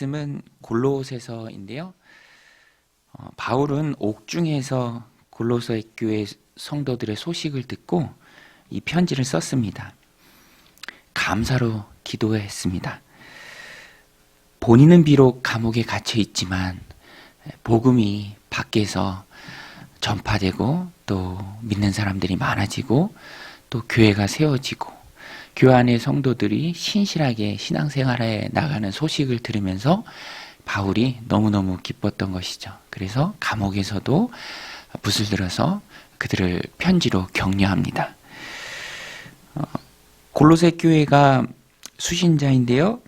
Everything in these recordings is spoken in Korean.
말씀은 골로새서인데요. 바울은 옥중에서 골로새 교회 성도들의 소식을 듣고 이 편지를 썼습니다. 감사로 기도했습니다. 본인은 비록 감옥에 갇혀 있지만 복음이 밖에서 전파되고 또 믿는 사람들이 많아지고 또 교회가 세워지고 교회 안의 성도들이 신실하게 신앙생활에 나가는 소식을 들으면서 바울이 너무너무 기뻤던 것이죠. 그래서 감옥에서도 붓을 들어서 그들을 편지로 격려합니다. 골로새 교회가 수신자인데요.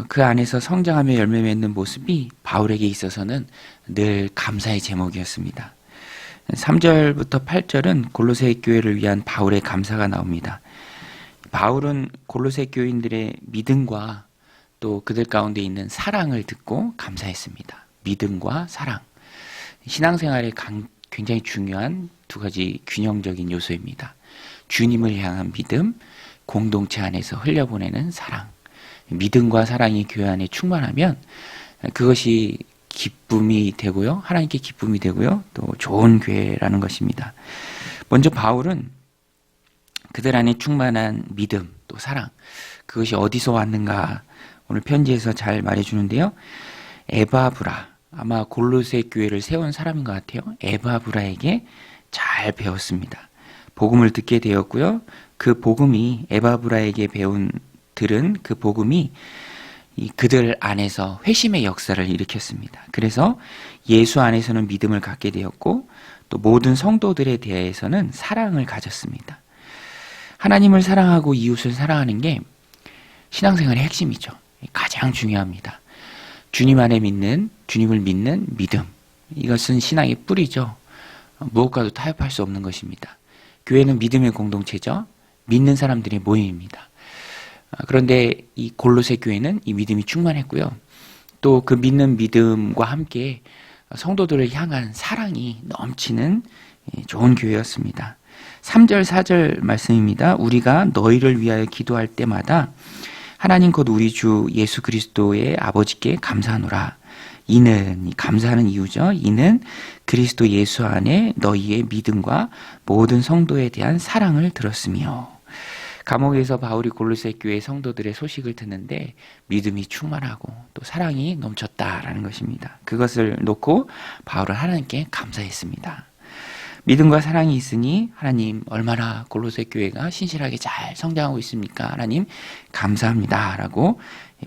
그 안에서 성장하며 열매 맺는 모습이 바울에게 있어서는 늘 감사의 제목이었습니다. 3절부터 8절은 골로새 교회를 위한 바울의 감사가 나옵니다. 바울은 골로새 교인들의 믿음과 또 그들 가운데 있는 사랑을 듣고 감사했습니다. 믿음과 사랑. 신앙생활에 굉장히 중요한 두 가지 균형적인 요소입니다. 주님을 향한 믿음, 공동체 안에서 흘려보내는 사랑. 믿음과 사랑이 교회 안에 충만하면 그것이 기쁨이 되고요. 하나님께 기쁨이 되고요. 또 좋은 교회라는 것입니다. 먼저 바울은 그들 안에 충만한 믿음, 또 사랑. 그것이 어디서 왔는가 오늘 편지에서 잘 말해주는데요. 에바브라, 아마 골로새 교회를 세운 사람인 것 같아요. 에바브라에게 잘 배웠습니다. 복음을 듣게 되었고요. 그 복음이 에바브라에게 들은 그 복음이 그들 안에서 회심의 역사를 일으켰습니다. 그래서 예수 안에서는 믿음을 갖게 되었고 또 모든 성도들에 대해서는 사랑을 가졌습니다. 하나님을 사랑하고 이웃을 사랑하는 게 신앙생활의 핵심이죠. 가장 중요합니다. 주님 안에 주님을 믿는 믿음. 이것은 신앙의 뿌리죠. 무엇과도 타협할 수 없는 것입니다. 교회는 믿음의 공동체죠. 믿는 사람들의 모임입니다. 그런데 이 골로새 교회는 이 믿음이 충만했고요. 또 그 믿는 믿음과 함께 성도들을 향한 사랑이 넘치는 좋은 교회였습니다. 3절 4절 말씀입니다. 우리가 너희를 위하여 기도할 때마다 하나님 곧 우리 주 예수 그리스도의 아버지께 감사하노라. 이는 감사하는 이유죠. 이는 그리스도 예수 안에 너희의 믿음과 모든 성도에 대한 사랑을 들었으며. 감옥에서 바울이 골로새 교회 성도들의 소식을 듣는데 믿음이 충만하고 또 사랑이 넘쳤다라는 것입니다. 그것을 놓고 바울은 하나님께 감사했습니다. 믿음과 사랑이 있으니 하나님 얼마나 골로새 교회가 신실하게 잘 성장하고 있습니까? 하나님 감사합니다 라고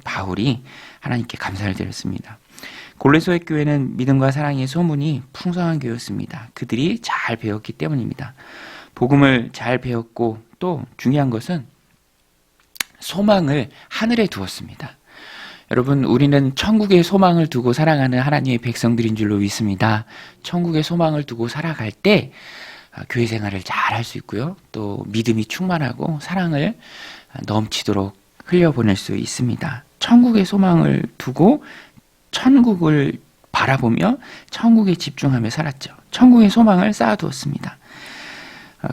바울이 하나님께 감사를 드렸습니다. 골로새 교회는 믿음과 사랑의 소문이 풍성한 교회였습니다. 그들이 잘 배웠기 때문입니다. 복음을 잘 배웠고 또 중요한 것은 소망을 하늘에 두었습니다. 여러분, 우리는 천국의 소망을 두고 살아가는 하나님의 백성들인 줄로 믿습니다. 천국의 소망을 두고 살아갈 때 교회 생활을 잘 할 수 있고요. 또 믿음이 충만하고 사랑을 넘치도록 흘려보낼 수 있습니다. 천국의 소망을 두고 천국을 바라보며 천국에 집중하며 살았죠. 천국의 소망을 쌓아두었습니다.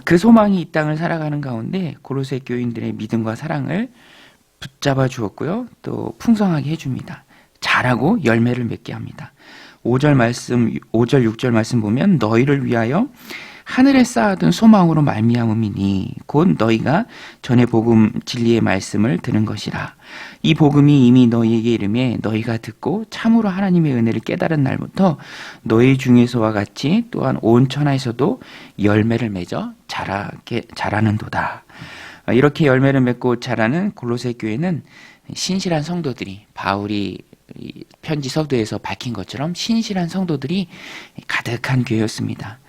그 소망이 이 땅을 살아가는 가운데 골로새 교인들의 믿음과 사랑을 붙잡아 주었고요. 또 풍성하게 해줍니다. 잘하고 열매를 맺게 합니다. 5절 6절 말씀 보면 너희를 위하여 하늘에 쌓아둔 소망으로 말미암음이니 곧 너희가 전에 복음 진리의 말씀을 들은 것이라. 이 복음이 이미 너희에게 이르매 너희가 듣고 참으로 하나님의 은혜를 깨달은 날부터 너희 중에서와 같이 또한 온 천하에서도 열매를 맺어 자라는도다. 이렇게 열매를 맺고 자라는 골로새 교회는 신실한 성도들이 바울이 편지 서두에서 밝힌 것처럼 신실한 성도들이 가득한 교회였습니다.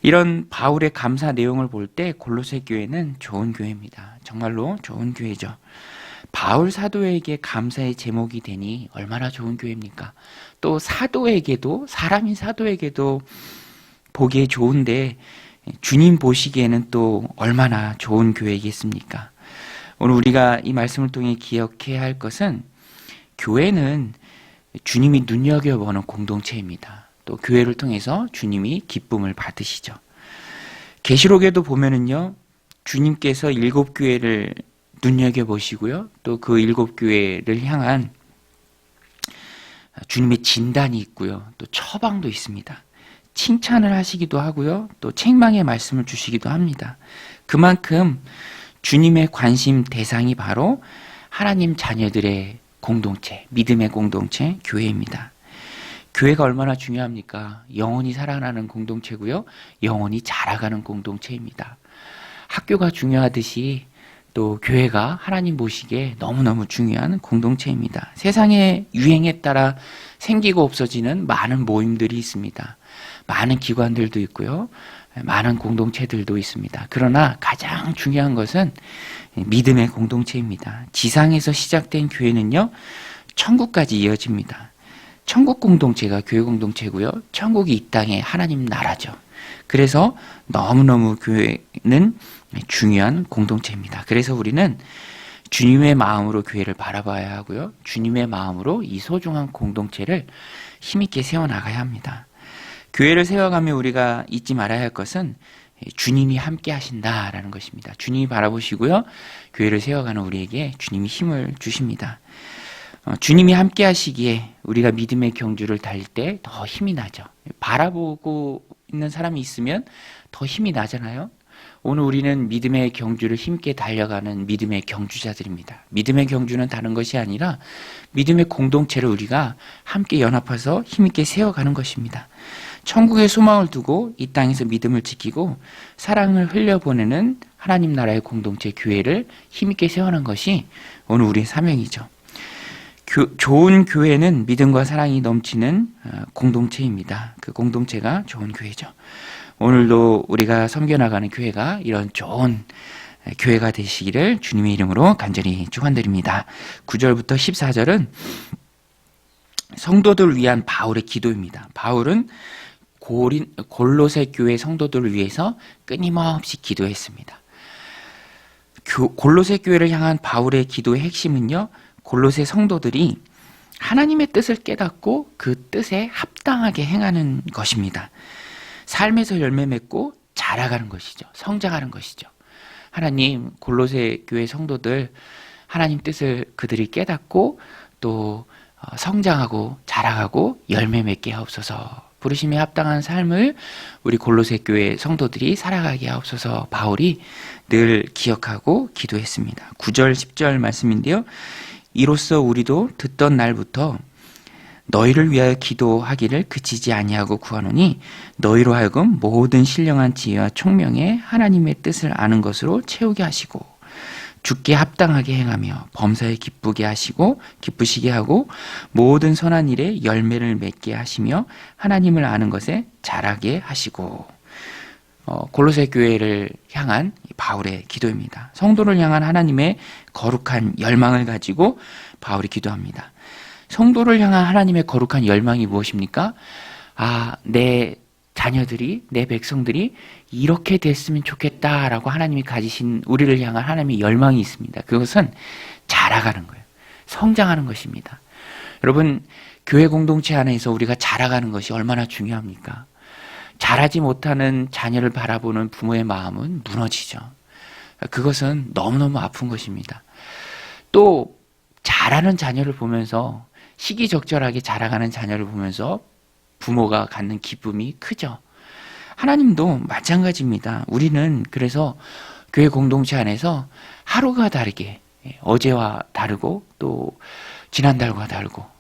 이런 바울의 감사 내용을 볼 때 골로새 교회는 좋은 교회입니다. 정말로 좋은 교회죠. 바울 사도에게 감사의 제목이 되니 얼마나 좋은 교회입니까? 또 사도에게도 사람인 사도에게도 보기에 좋은데 주님 보시기에는 또 얼마나 좋은 교회이겠습니까? 오늘 우리가 이 말씀을 통해 기억해야 할 것은 교회는 주님이 눈여겨보는 공동체입니다. 또 교회를 통해서 주님이 기쁨을 받으시죠. 계시록에도 보면은요, 주님께서 7교회를 눈여겨보시고요, 또 그 7교회를 향한 주님의 진단이 있고요. 또 처방도 있습니다. 칭찬을 하시기도 하고요. 또 책망의 말씀을 주시기도 합니다. 그만큼 주님의 관심 대상이 바로 하나님 자녀들의 공동체, 믿음의 공동체, 교회입니다. 교회가 얼마나 중요합니까? 영원히 살아나는 공동체고요. 영원히 자라가는 공동체입니다. 학교가 중요하듯이 또 교회가 하나님 보시기에 너무너무 중요한 공동체입니다. 세상의 유행에 따라 생기고 없어지는 많은 모임들이 있습니다. 많은 기관들도 있고요. 많은 공동체들도 있습니다. 그러나 가장 중요한 것은 믿음의 공동체입니다. 지상에서 시작된 교회는요, 천국까지 이어집니다. 천국 공동체가 교회 공동체고요. 천국이 이 땅의 하나님 나라죠. 그래서 너무너무 교회는 중요한 공동체입니다. 그래서 우리는 주님의 마음으로 교회를 바라봐야 하고요. 주님의 마음으로 이 소중한 공동체를 힘있게 세워나가야 합니다. 교회를 세워가며 우리가 잊지 말아야 할 것은 주님이 함께 하신다라는 것입니다. 주님이 바라보시고요. 교회를 세워가는 우리에게 주님이 힘을 주십니다. 주님이 함께 하시기에 우리가 믿음의 경주를 달릴 때 더 힘이 나죠. 바라보고 있는 사람이 있으면 더 힘이 나잖아요. 오늘 우리는 믿음의 경주를 힘있게 달려가는 믿음의 경주자들입니다. 믿음의 경주는 다른 것이 아니라 믿음의 공동체를 우리가 함께 연합해서 힘있게 세워가는 것입니다. 천국의 소망을 두고 이 땅에서 믿음을 지키고 사랑을 흘려보내는 하나님 나라의 공동체 교회를 힘있게 세워가는 것이 오늘 우리의 사명이죠. 좋은 교회는 믿음과 사랑이 넘치는 공동체입니다. 그 공동체가 좋은 교회죠. 오늘도 우리가 섬겨나가는 교회가 이런 좋은 교회가 되시기를 주님의 이름으로 간절히 축원드립니다. 9절부터 14절은 성도들을 위한 바울의 기도입니다. 바울은 골로새 교회 성도들을 위해서 끊임없이 기도했습니다. 골로새 교회를 향한 바울의 기도의 핵심은요, 골로새 성도들이 하나님의 뜻을 깨닫고 그 뜻에 합당하게 행하는 것입니다. 삶에서 열매 맺고 자라가는 것이죠. 성장하는 것이죠. 하나님, 골로새 교회 성도들 하나님 뜻을 그들이 깨닫고 또 성장하고 자라가고 열매 맺게 하옵소서. 부르심에 합당한 삶을 우리 골로새 교회 성도들이 살아가게 하옵소서. 바울이 늘 기억하고 기도했습니다. 9절 10절 말씀인데요. 이로써 우리도 듣던 날부터 너희를 위하여 기도하기를 그치지 아니하고 구하노니 너희로 하여금 모든 신령한 지혜와 총명에 하나님의 뜻을 아는 것으로 채우게 하시고 주께 합당하게 행하며 범사에 기쁘시게 하고 모든 선한 일에 열매를 맺게 하시며 하나님을 아는 것에 자라게 하시고. 골로새 교회를 향한 바울의 기도입니다. 성도를 향한 하나님의 거룩한 열망을 가지고 바울이 기도합니다. 성도를 향한 하나님의 거룩한 열망이 무엇입니까? 내 자녀들이, 내 백성들이 이렇게 됐으면 좋겠다라고 하나님이 가지신 우리를 향한 하나님의 열망이 있습니다. 그것은 자라가는 거예요. 성장하는 것입니다. 여러분, 교회 공동체 안에서 우리가 자라가는 것이 얼마나 중요합니까? 자라지 못하는 자녀를 바라보는 부모의 마음은 무너지죠. 그것은 너무너무 아픈 것입니다. 또 자라는 자녀를 보면서 시기적절하게 자라가는 자녀를 보면서 부모가 갖는 기쁨이 크죠. 하나님도 마찬가지입니다. 우리는 그래서 교회 공동체 안에서 하루가 다르게 어제와 다르고 또 지난달과 다르고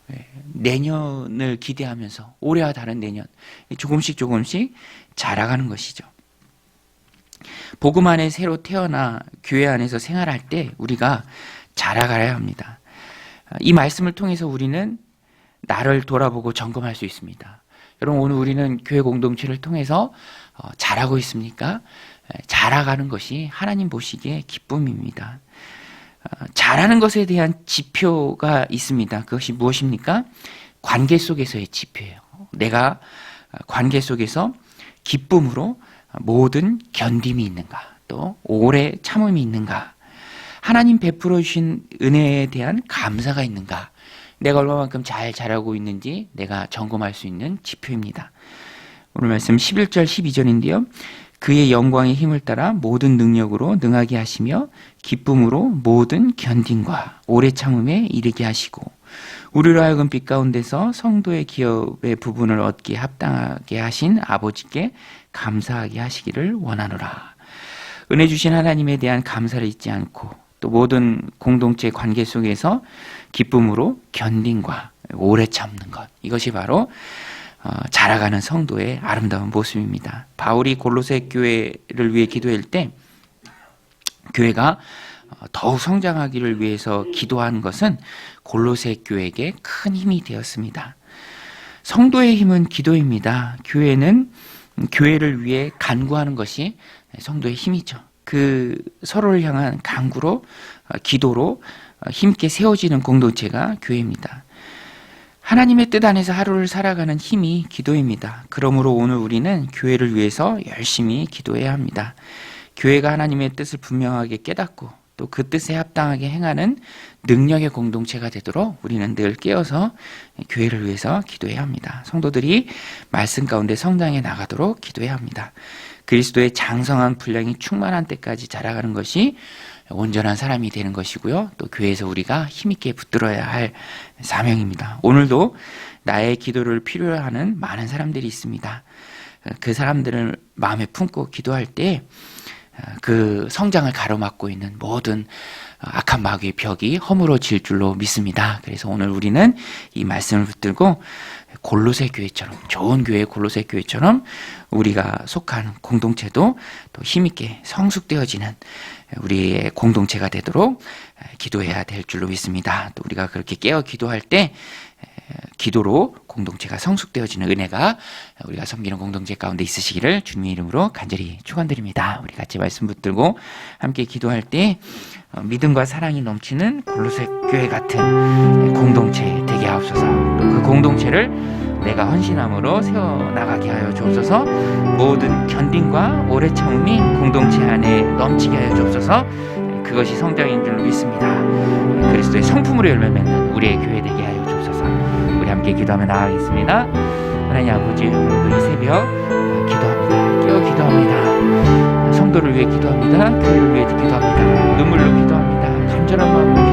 내년을 기대하면서 올해와 다른 내년 조금씩 자라가는 것이죠. 복음 안에 새로 태어나 교회 안에서 생활할 때 우리가 자라가야 합니다. 이 말씀을 통해서 우리는 나를 돌아보고 점검할 수 있습니다. 여러분, 오늘 우리는 교회 공동체를 통해서 자라고 있습니까? 자라가는 것이 하나님 보시기에 기쁨입니다. 자라는 것에 대한 지표가 있습니다. 그것이 무엇입니까? 관계 속에서의 지표예요. 내가 관계 속에서 기쁨으로 모든 견딤이 있는가, 또 오래 참음이 있는가, 하나님 베풀어 주신 은혜에 대한 감사가 있는가, 내가 얼마만큼 잘 자라고 있는지 내가 점검할 수 있는 지표입니다. 오늘 말씀 11절 12절인데요. 그의 영광의 힘을 따라 모든 능력으로 능하게 하시며 기쁨으로 모든 견딘과 오래 참음에 이르게 하시고 우리로 하여금 빛 가운데서 성도의 기업의 부분을 얻기에 합당하게 하신 아버지께 감사하게 하시기를 원하노라. 은혜 주신 하나님에 대한 감사를 잊지 않고 또 모든 공동체 관계 속에서 기쁨으로 견딘과 오래 참는 것, 이것이 바로 자라가는 성도의 아름다운 모습입니다. 바울이 골로새 교회를 위해 기도할 때 교회가 더욱 성장하기를 위해서 기도한 것은 골로새 교회에게 큰 힘이 되었습니다. 성도의 힘은 기도입니다. 교회는 교회를 위해 간구하는 것이 성도의 힘이죠. 그 서로를 향한 간구로 기도로 힘있게 세워지는 공동체가 교회입니다. 하나님의 뜻 안에서 하루를 살아가는 힘이 기도입니다. 그러므로 오늘 우리는 교회를 위해서 열심히 기도해야 합니다. 교회가 하나님의 뜻을 분명하게 깨닫고 또 그 뜻에 합당하게 행하는 능력의 공동체가 되도록 우리는 늘 깨어서 교회를 위해서 기도해야 합니다. 성도들이 말씀 가운데 성장해 나가도록 기도해야 합니다. 그리스도의 장성한 분량이 충만한 때까지 자라가는 것이 온전한 사람이 되는 것이고요. 또 교회에서 우리가 힘있게 붙들어야 할 사명입니다. 오늘도 나의 기도를 필요로 하는 많은 사람들이 있습니다. 그 사람들을 마음에 품고 기도할 때 그 성장을 가로막고 있는 모든 악한 마귀의 벽이 허물어질 줄로 믿습니다. 그래서 오늘 우리는 이 말씀을 붙들고 골로새 교회처럼, 좋은 교회 골로새 교회처럼 우리가 속한 공동체도 또 힘있게 성숙되어지는 우리의 공동체가 되도록 기도해야 될 줄로 믿습니다. 또 우리가 그렇게 깨어 기도할 때 기도로 공동체가 성숙되어지는 은혜가 우리가 섬기는 공동체 가운데 있으시기를 주님의 이름으로 간절히 축원드립니다. 우리 같이 말씀 붙들고 함께 기도할 때 믿음과 사랑이 넘치는 골로새 교회 같은 공동체 되게 하옵소서. 또 그 공동체를 내가 헌신함으로 세워나가게 하여 주옵소서. 모든 견딘과 오래 참음이 공동체 안에 넘치게 하여 주옵소서. 그것이 성장인 줄 믿습니다. 그리스도의 성품으로 열매 맺는 우리의 교회 되게 하여 주옵소서. 우리 함께 기도하며 나아가겠습니다. 하나님 아버지, 오늘도 이 새벽 기도합니다. 깨어 기도합니다. 성도를 위해 기도합니다. 교회를 위해 기도합니다. 눈물로 기도합니다. 간절한 마음으로